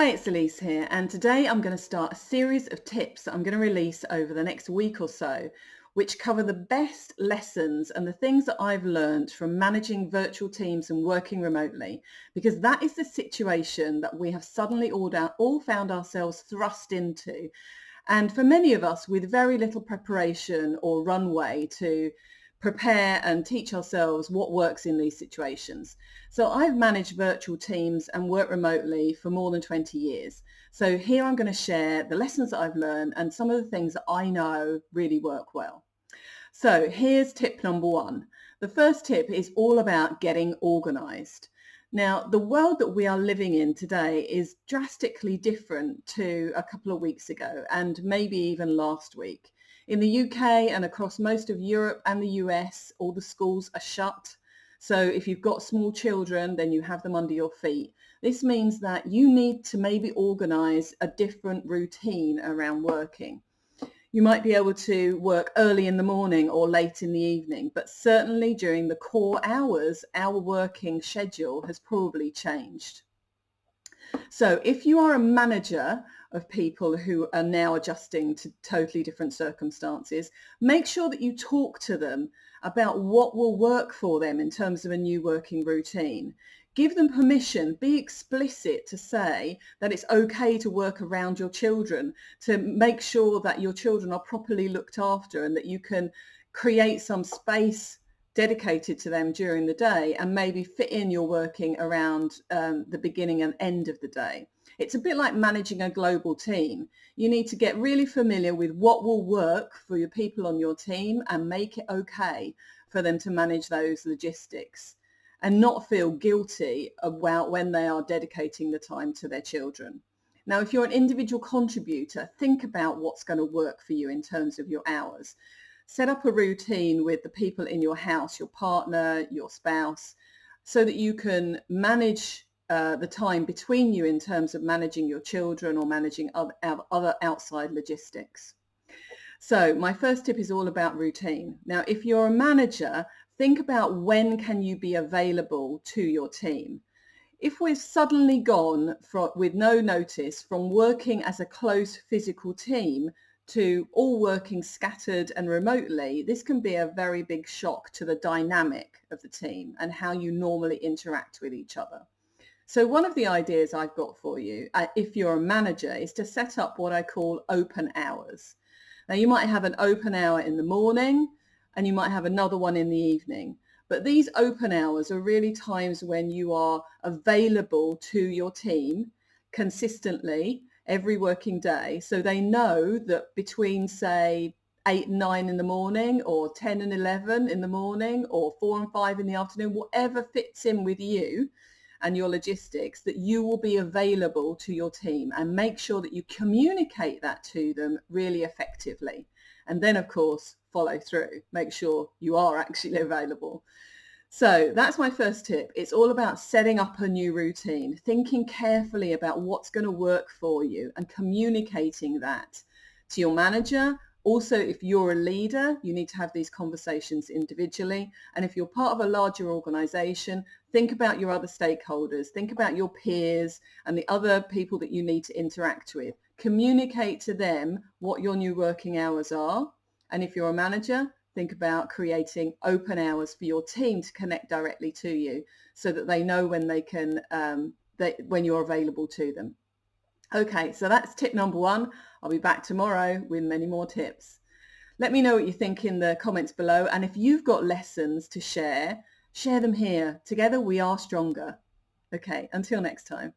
Hi, it's Elise here, and today I'm going to start a series of tips that I'm going to release over the next week or so, which cover the best lessons and the things that I've learned from managing virtual teams and working remotely, because that is the situation that we have suddenly all found ourselves thrust into. And for many of us, with very little preparation or runway to prepare and teach ourselves what works in these situations. So I've managed virtual teams and worked remotely for more than 20 years. So here I'm going to share the lessons that I've learned and some of the things that I know really work well. So here's tip number one. The first tip is all about getting organized. Now, the world that we are living in today is drastically different to a couple of weeks ago and maybe even last week. In the UK and across most of Europe and the US, all the schools are shut. So if you've got small children, then you have them under your feet. This means that you need to maybe organize a different routine around working. You might be able to work early in the morning or late in the evening, but certainly during the core hours, our working schedule has probably changed. So if you are a manager of people who are now adjusting to totally different circumstances, make sure that you talk to them about what will work for them in terms of a new working routine. Give them permission, be explicit to say that it's okay to work around your children, to make sure that your children are properly looked after and that you can create some space dedicated to them during the day and maybe fit in your working around the beginning and end of the day. It's a bit like managing a global team. You need to get really familiar with what will work for your people on your team and make it okay for them to manage those logistics and not feel guilty about when they are dedicating the time to their children. Now, if you're an individual contributor, think about what's going to work for you in terms of your hours. Set up a routine with the people in your house, your partner, your spouse, so that you can manage the time between you in terms of managing your children or managing other outside logistics. So my first tip is all about routine. Now, if you're a manager, think about when can you be available to your team. If we've suddenly gone with no notice from working as a close physical team to all working scattered and remotely, this can be a very big shock to the dynamic of the team and how you normally interact with each other. So one of the ideas I've got for you, if you're a manager, is to set up what I call open hours. Now, you might have an open hour in the morning and you might have another one in the evening. But these open hours are really times when you are available to your team consistently every working day. So they know that between, say, 8 and 9 in the morning or 10 and 11 in the morning or 4 and 5 in the afternoon, whatever fits in with you and your logistics, that you will be available to your team, and make sure that you communicate that to them really effectively. And then, of course, follow through. Make sure you are actually available. So that's my first tip. It's all about setting up a new routine, thinking carefully about what's going to work for you and communicating that to your manager. Also, if you're a leader, you need to have these conversations individually. And if you're part of a larger organization, think about your other stakeholders, think about your peers and the other people that you need to interact with. Communicate to them what your new working hours are. And if you're a manager, think about creating open hours for your team to connect directly to you so that they know when they can, when you're available to them. Okay, so that's tip number one. I'll be back tomorrow with many more tips. Let me know what you think in the comments below. And if you've got lessons to share them here. Together we are stronger. Okay, until next time.